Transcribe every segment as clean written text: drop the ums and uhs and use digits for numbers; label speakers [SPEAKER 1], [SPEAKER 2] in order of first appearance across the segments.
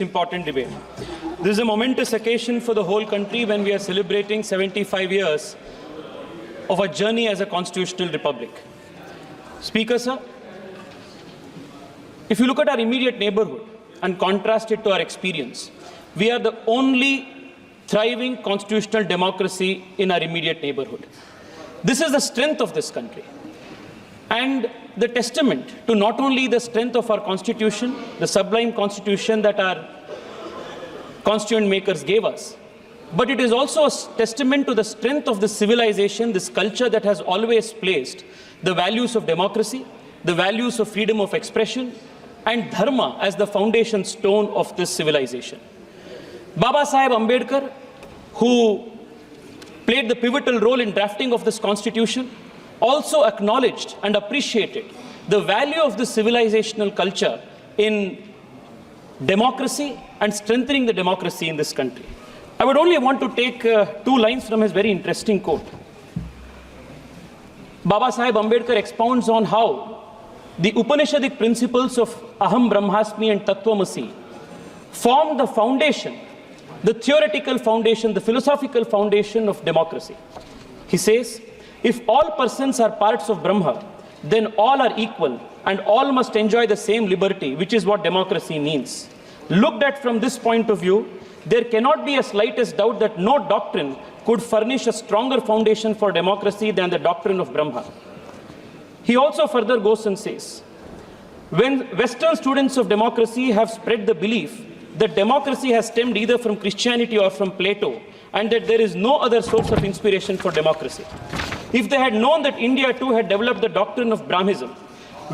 [SPEAKER 1] Important debate. This is a momentous occasion for the whole country when we are celebrating 75 years of a journey as a constitutional republic. Speaker, sir, if you look at our immediate neighborhood and contrast it to our experience, we are the only thriving constitutional democracy in our immediate neighborhood. This is the strength of this country and the testament to not only the strength of our constitution, the sublime constitution that our constituent makers gave us, but it is also a testament to the strength of this civilization, this culture that has always placed the values of democracy, the values of freedom of expression, and dharma as the foundation stone of this civilization. Baba Saheb Ambedkar, who played the pivotal role in drafting of this constitution, also acknowledged and appreciated the value of this civilizational culture in democracy and strengthening the democracy in this country. I would only want to take two lines from his very interesting quote. Baba Saheb Ambedkar expounds on how the Upanishadic principles of Aham Brahmasmi and Tattvamasi form the foundation, the theoretical foundation, the philosophical foundation of democracy. He says, if all persons are parts of Brahma, then all are equal and all must enjoy the same liberty, which is what democracy means. Looked at from this point of view, there cannot be a slightest doubt that no doctrine could furnish a stronger foundation for democracy than the doctrine of Brahma. He also further goes and says, when Western students of democracy have spread the belief that democracy has stemmed either from Christianity or from Plato, and that there is no other source of inspiration for democracy, if they had known that India too had developed the doctrine of Brahmism,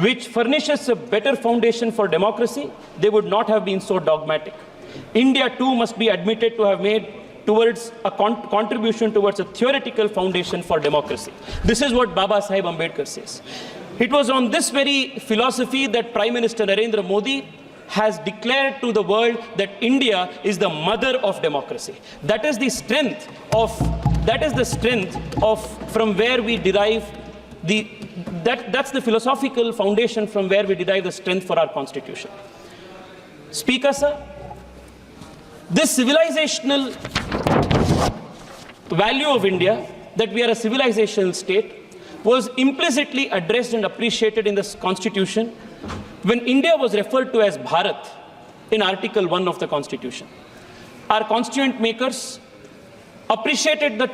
[SPEAKER 1] which furnishes a better foundation for democracy, they would not have been so dogmatic. India too must be admitted to have made towards a contribution towards a theoretical foundation for democracy. This is what Baba Saheb Ambedkar says. It was on this very philosophy that Prime Minister Narendra Modi has declared to the world that India is the mother of democracy. That is the strength of from where we derive that's the philosophical foundation from where we derive the strength for our constitution. Speaker, sir, this civilizational value of India, that we are a civilizational state, was implicitly addressed and appreciated in this constitution when India was referred to as Bharat in Article 1 of the Constitution. Our constituent makers appreciated the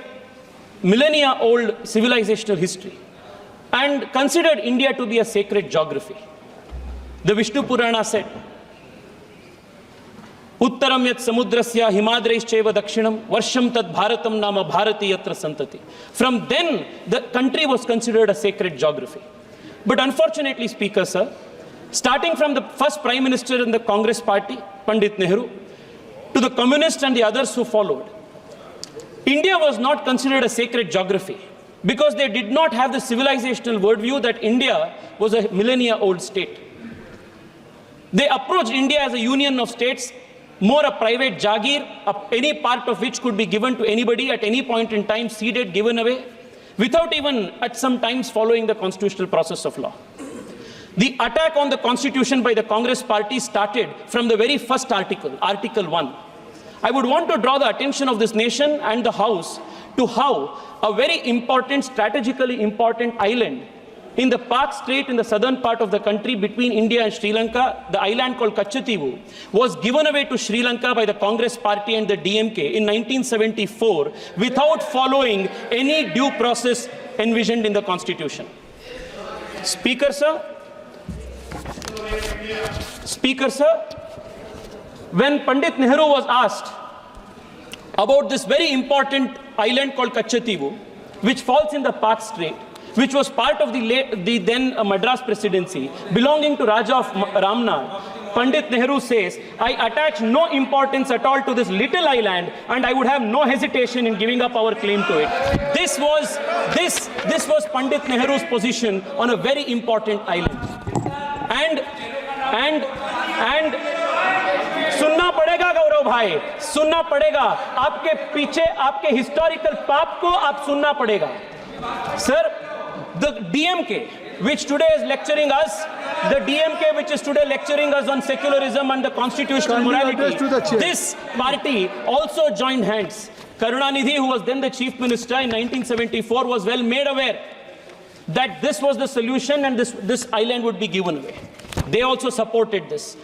[SPEAKER 1] millennia-old civilizational history and considered India to be a sacred geography. The Vishnu Purana said, Uttaram yat samudrasya himadraischeva dakshinam varsham tad bharatam nama bharati yatra santati. From then, the country was considered a sacred geography. But unfortunately, Speaker, sir, starting from the first Prime Minister in the Congress party, Pandit Nehru, to the communists and the others who followed, India was not considered a sacred geography because they did not have the civilizational worldview that India was a millennia-old state. They approached India as a union of states, more a private jagir, any part of which could be given to anybody at any point in time, ceded, given away, without even at some times following the constitutional process of law. The attack on the constitution by the Congress party started from the very first article, Article 1. I would want to draw the attention of this nation and the House to how a very important, strategically important island in the Pak Strait in the southern part of the country between India and Sri Lanka, the island called Kachativu, was given away to Sri Lanka by the Congress party and the DMK in 1974 without following any due process envisioned in the Constitution. Speaker, sir, when Pandit Nehru was asked about this very important island called Kachativu, which falls in the Pak Strait, which was part of the then Madras presidency, belonging to Raja of Ramnad, Pandit Nehru says, I attach no importance at all to this little island and I would have no hesitation in giving up our claim to it. This was Pandit Nehru's position on a very important island. And सुनना पड़ेगा गौरव भाई, सुनना पड़ेगा, आपके पीछे आपके historical पाप को आप सुनना पड़ेगा. Sir, the DMK, which today is lecturing us the DMK, which is today lecturing us on secularism and the constitutional morality, this party also joined hands. Karunanidhi, who was then the chief minister in 1974, was well made aware that this was the solution and this island would be given away. They also supported this.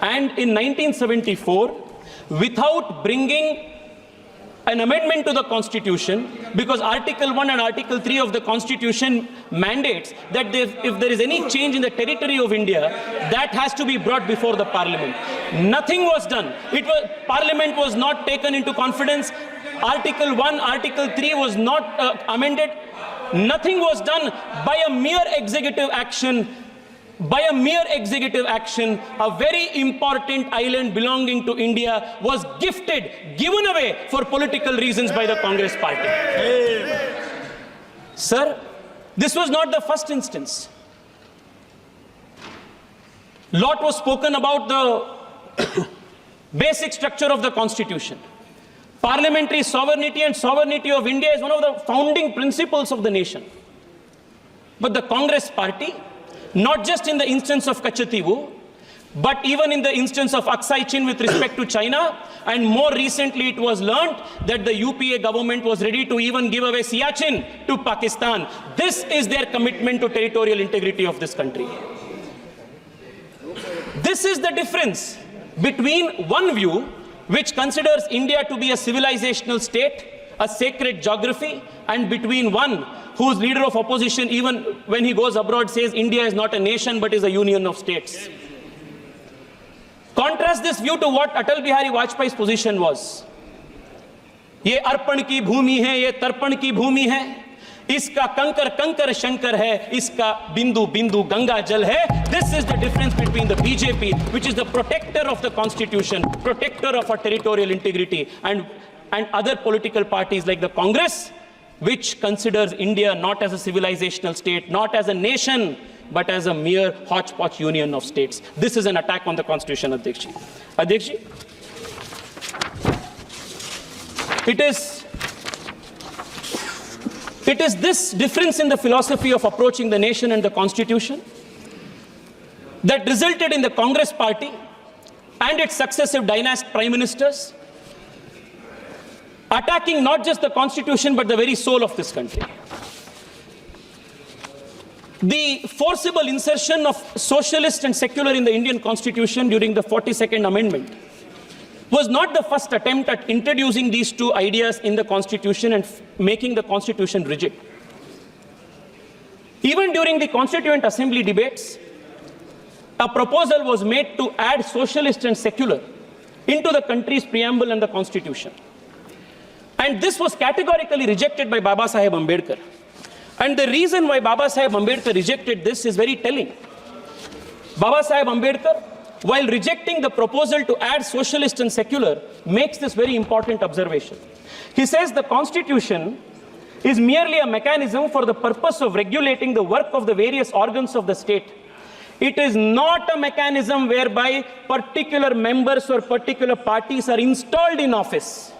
[SPEAKER 1] And in 1974, without bringing an amendment to the Constitution, because Article 1 and Article 3 of the Constitution mandates that if there is any change in the territory of India, that has to be brought before the Parliament. Nothing was done. Parliament was not taken into confidence. Article 1, Article 3 was not amended. Nothing was done. By a mere executive action, a very important island belonging to India was given away for political reasons by the Congress party. Sir, this was not the first instance. Lot was spoken about the basic structure of the Constitution. Parliamentary sovereignty and sovereignty of India is one of the founding principles of the nation. But the Congress party, not just in the instance of Kachativu, but even in the instance of Aksai Chin with respect to China, and more recently it was learnt that the UPA government was ready to even give away Siachen to Pakistan. This is their commitment to territorial integrity of this country. This is the difference between one view which considers India to be a civilizational state, a sacred geography, and between one whose leader of opposition, even when he goes abroad, says India is not a nation but is a union of states. Contrast this view to what Atal Bihari Vajpayee's position was. ये अर्पण की भूमि है, ये तर्पण की भूमि है, इसका कंकर कंकर शंकर है, इसका बिंदु बिंदु गंगा जल है. This is the difference between the BJP, which is the protector of the constitution, protector of our territorial integrity, and other political parties like the Congress, which considers India not as a civilizational state, not as a nation, but as a mere hodgepodge union of states. This is an attack on the Constitution, Adhyakshi. Adhyakshi, it is this difference in the philosophy of approaching the nation and the Constitution that resulted in the Congress party and its successive dynastic prime ministers attacking not just the Constitution but the very soul of this country. The forcible insertion of socialist and secular in the Indian Constitution during the 42nd Amendment was not the first attempt at introducing these two ideas in the Constitution and making the Constitution rigid. Even during the Constituent Assembly debates, a proposal was made to add socialist and secular into the country's preamble and the Constitution. And this was categorically rejected by Baba Saheb Ambedkar. And the reason why Baba Saheb Ambedkar rejected this is very telling. Baba Saheb Ambedkar, while rejecting the proposal to add socialist and secular, makes this very important observation. He says the Constitution is merely a mechanism for the purpose of regulating the work of the various organs of the state. It is not a mechanism whereby particular members or particular parties are installed in office.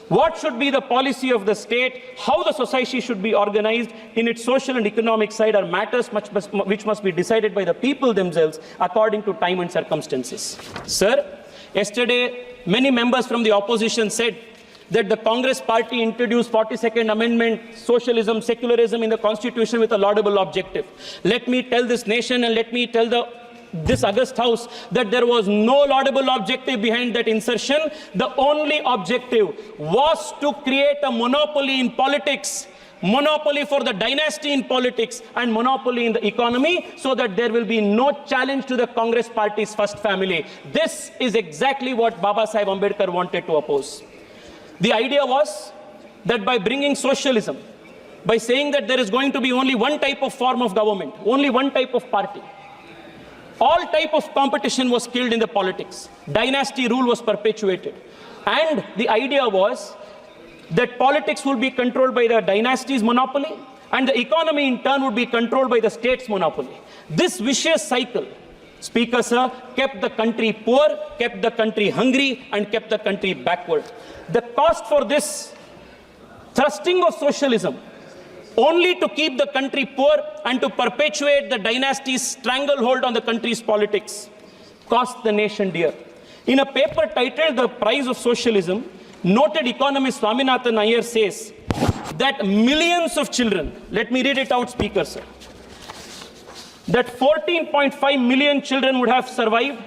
[SPEAKER 1] What should be the policy of the state, how the society should be organized in its social and economic side are matters which must be decided by the people themselves according to time and circumstances. Sir, yesterday many members from the opposition said that the Congress party introduced 42nd Amendment, socialism, secularism in the Constitution with a laudable objective. Let me tell this nation and let me tell this august house that there was no laudable objective behind that insertion. The only objective was to create a monopoly in politics, monopoly for the dynasty in politics and monopoly in the economy, so that there will be no challenge to the Congress party's first family. This is exactly what Baba Saheb Ambedkar wanted to oppose. The idea was that by bringing socialism, by saying that there is going to be only one type of form of government, only one type of party, all type of competition was killed in the politics. Dynasty rule was perpetuated. And the idea was that politics will be controlled by the dynasty's monopoly and the economy in turn would be controlled by the state's monopoly. This vicious cycle, Speaker sir, kept the country poor, kept the country hungry, and kept the country backward. The cost for this thrusting of socialism only to keep the country poor and to perpetuate the dynasty's stranglehold on the country's politics, cost the nation dear. In a paper titled The Price of Socialism, noted economist Swaminathan Iyer says that millions of children, let me read it out, Speaker, sir, that 14.5 million children would have survived,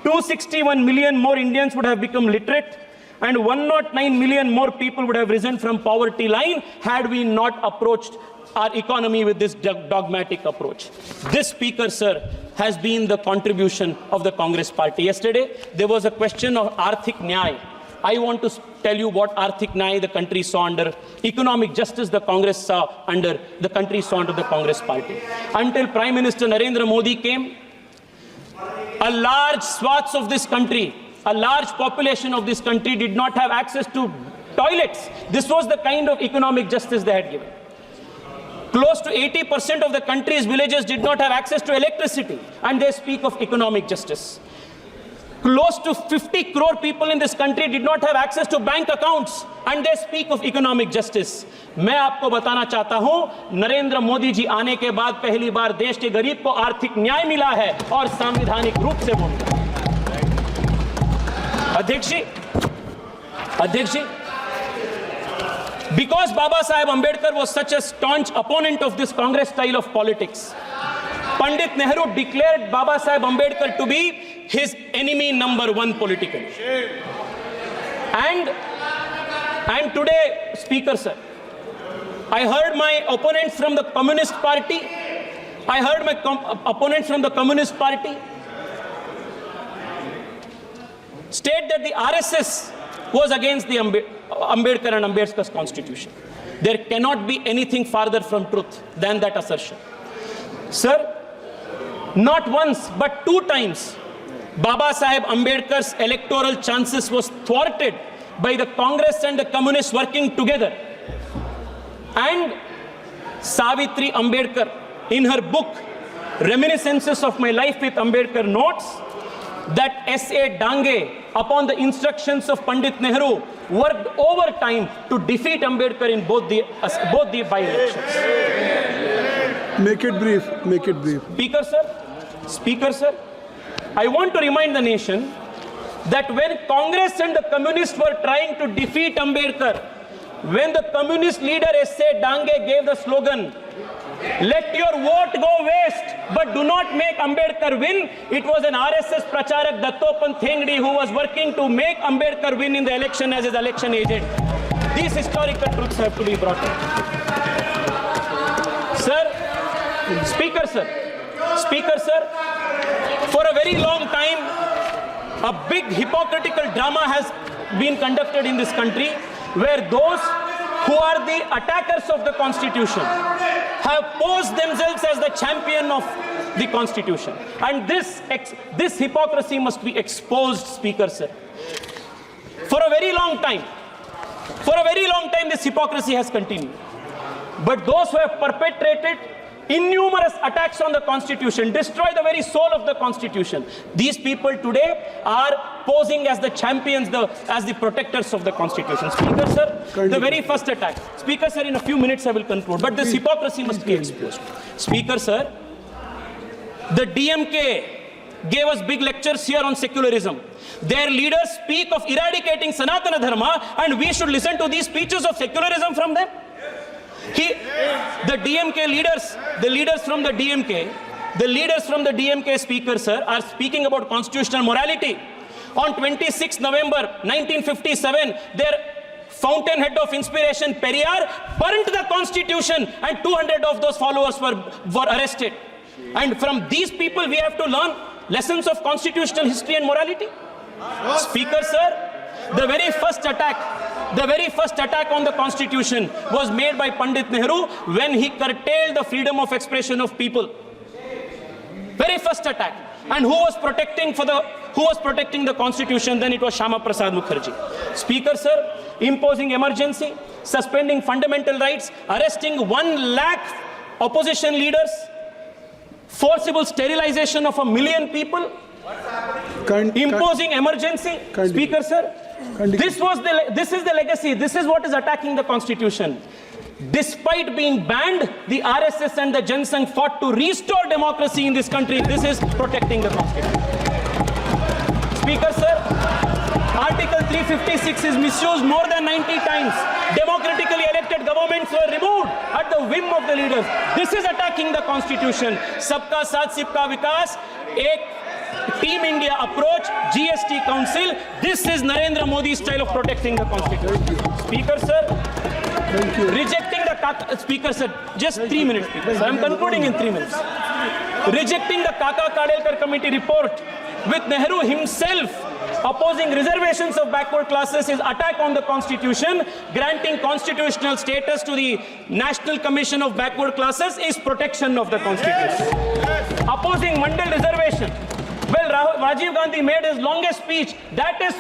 [SPEAKER 1] 261 million more Indians would have become literate, and 109 million more people would have risen from poverty line had we not approached our economy with this dogmatic approach. This, Speaker, sir, has been the contribution of the Congress party. Yesterday, there was a question of Arthik Nyay. I want to tell you what Arthik Nyay the country saw under, economic justice the Congress saw under, the country saw under the Congress party. Until Prime Minister Narendra Modi came, a large swaths of this country, a large population of this country did not have access to toilets. This was the kind of economic justice they had given. Close to 80% of the country's villages did not have access to electricity, and they speak of economic justice. Close to 50 crore people in this country did not have access to bank accounts, and they speak of economic justice. मैं आपको बताना चाहता हूं, नरेंद्र मोदी जी आने के बाद पहली बार देश के गरीब को आर्थिक न्याय मिला है और संवैधानिक रूप से वो मिला। अध्यक्ष जी, because Baba Saheb Ambedkar was such a staunch opponent of this Congress style of politics, Pandit Nehru declared Baba Saheb Ambedkar to be his enemy number one politically. And today, Speaker, sir, I heard my opponents from the Communist Party, state that the RSS was against the Ambedkar and Ambedkar's constitution. There cannot be anything farther from truth than that assertion. Sir, not once but 2 times, Baba Saheb Ambedkar's electoral chances was thwarted by the Congress and the Communists working together. And Savitri Ambedkar, in her book, Reminiscences of My Life with Ambedkar, notes that S.A. Dange, upon the instructions of Pandit Nehru, worked overtime to defeat Ambedkar in both the by-elections.
[SPEAKER 2] Make it brief.
[SPEAKER 1] Speaker, sir, I want to remind the nation that when Congress and the Communists were trying to defeat Ambedkar, when the Communist leader S.A. Dange gave the slogan, "Let your vote go waste, but do not make Ambedkar win," it was an RSS Pracharak Dattopan Thengdi who was working to make Ambedkar win in the election as his election agent. These historical truths have to be brought up. Speaker, sir, for a very long time, a big hypocritical drama has been conducted in this country where those who are the attackers of the Constitution have posed themselves as the champion of the Constitution. And this hypocrisy must be exposed, Speaker, sir. For a very long time, this hypocrisy has continued. But those who have perpetrated innumerous attacks on the Constitution, destroy the very soul of the Constitution, these people today are posing as the champions, as the protectors of the Constitution. Speaker, sir, the very first attack. Speaker, sir, in a few minutes I will conclude, but this hypocrisy must be exposed. Speaker, sir, the DMK gave us big lectures here on secularism. Their leaders speak of eradicating Sanatana Dharma, and we should listen to these speeches of secularism from them. The DMK leaders, the leaders from the DMK, Speaker, sir, are speaking about constitutional morality. On 26 November 1957, their fountainhead of inspiration, Periyar, burnt the Constitution, and 200 of those followers were arrested. And from these people, we have to learn lessons of constitutional history and morality. Speaker, sir, the very first attack on the Constitution was made by Pandit Nehru when he curtailed the freedom of expression of people. Very first attack. And who was protecting the Constitution? Then it was Shama Prasad Mukherjee. Speaker, sir, imposing emergency, suspending fundamental rights, arresting 1 lakh opposition leaders, forcible sterilization of 1 million people, imposing emergency. Speaker, sir, this is the legacy. This is what is attacking the Constitution. Despite being banned, the RSS and the Jansangh fought to restore democracy in this country. This is protecting the constitution. Speaker, sir, Article 356 is misused more than 90 times. Democratically elected governments were removed at the whim of the leaders. This is attacking the constitution. Sabka Saath Sabka Vikas, ek Team India approach, GST Council. This is Narendra Modi's style of protecting the constitution. Speaker, sir,
[SPEAKER 2] Thank you.
[SPEAKER 1] rejecting the Speaker, sir, just 3 minutes, Speaker, sir. I'm concluding in 3 minutes. Rejecting the Kaka Kadelkar committee report with Nehru himself opposing reservations of backward classes is attack on the constitution. Granting constitutional status to the National Commission of Backward Classes is protection of the constitution. Opposing Mandal reservation. Well, Rajiv Gandhi made his longest speech. That is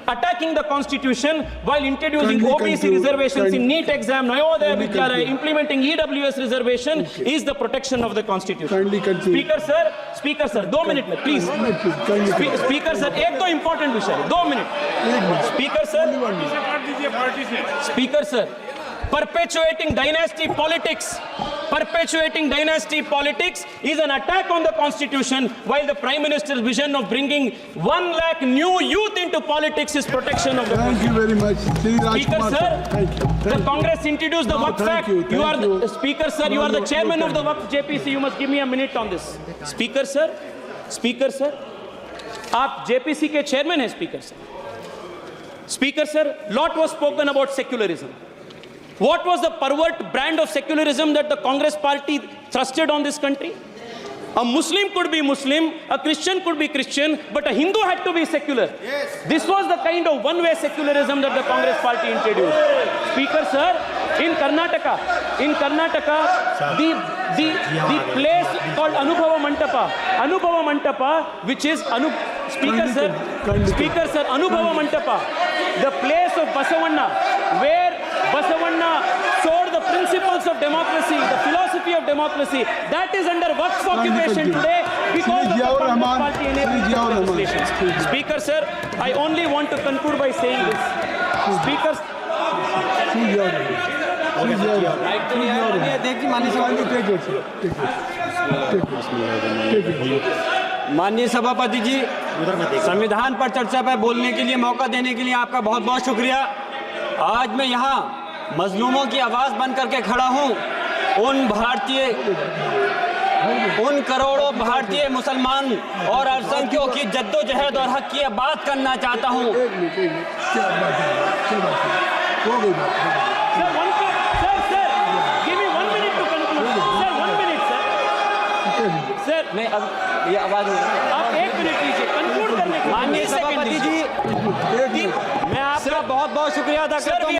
[SPEAKER 1] attacking the constitution while introducing OBC reservations in NEET exam, Navodaya Vidyalaya, implementing EWS reservation is the protection of the constitution. Speaker sir, 2 minutes, please. Speaker sir, एक तो important विषय है, 2 minutes. Speaker sir, perpetuating dynasty politics is an attack on the constitution, while the Prime Minister's vision of bringing 1 lakh new youth into politics is protection of the constitution.
[SPEAKER 2] Thank you very much.
[SPEAKER 1] Speaker sir,
[SPEAKER 2] Thank you.
[SPEAKER 1] the Congress introduced the Waqf Act. You are the Speaker sir, you are the chairman of the Waqf JPC. You must give me a minute on this. Speaker sir, आप JPC के chairman हैं, Speaker sir, lot was spoken about secularism. What was the pervert brand of secularism that the Congress party thrusted on this country? A Muslim could be Muslim, a Christian could be Christian, but a Hindu had to be secular. Yes. This was the kind of one-way secularism that the Congress party introduced. Speaker sir, in Karnataka, the place called Anubhava Mantapa, which is Speaker sir, Anubhava Mantapa, the place of Basavanna, where Basavanna sold the principles of democracy, the philosophy of democracy, that is under Waqf occupation today because of the Congress party enabling legislation. Speaker sir, I only want to conclude by saying this. Speaker,
[SPEAKER 3] माननीय सभापति जी, संविधान पर चर्चा पर बोलने के लिए मौका देने के लिए आपका बहुत बहुत शुक्रिया। आज मैं यहाँ मजलूमों की आवाज़ बन करके खड़ा हूँ। उन करोड़ों भारतीय मुसलमान और अल्पसंख्यकों की जद्दोजहद और हक की बात करना चाहता हूँ।
[SPEAKER 1] सर, मैं अब ये आवाज आप 1 मिनट लीजिए, कंक्लूड करने के लिए।
[SPEAKER 3] माननीय सभापति जी, मैं आपका बहुत बहुत शुक्रिया अदा करता हूँ।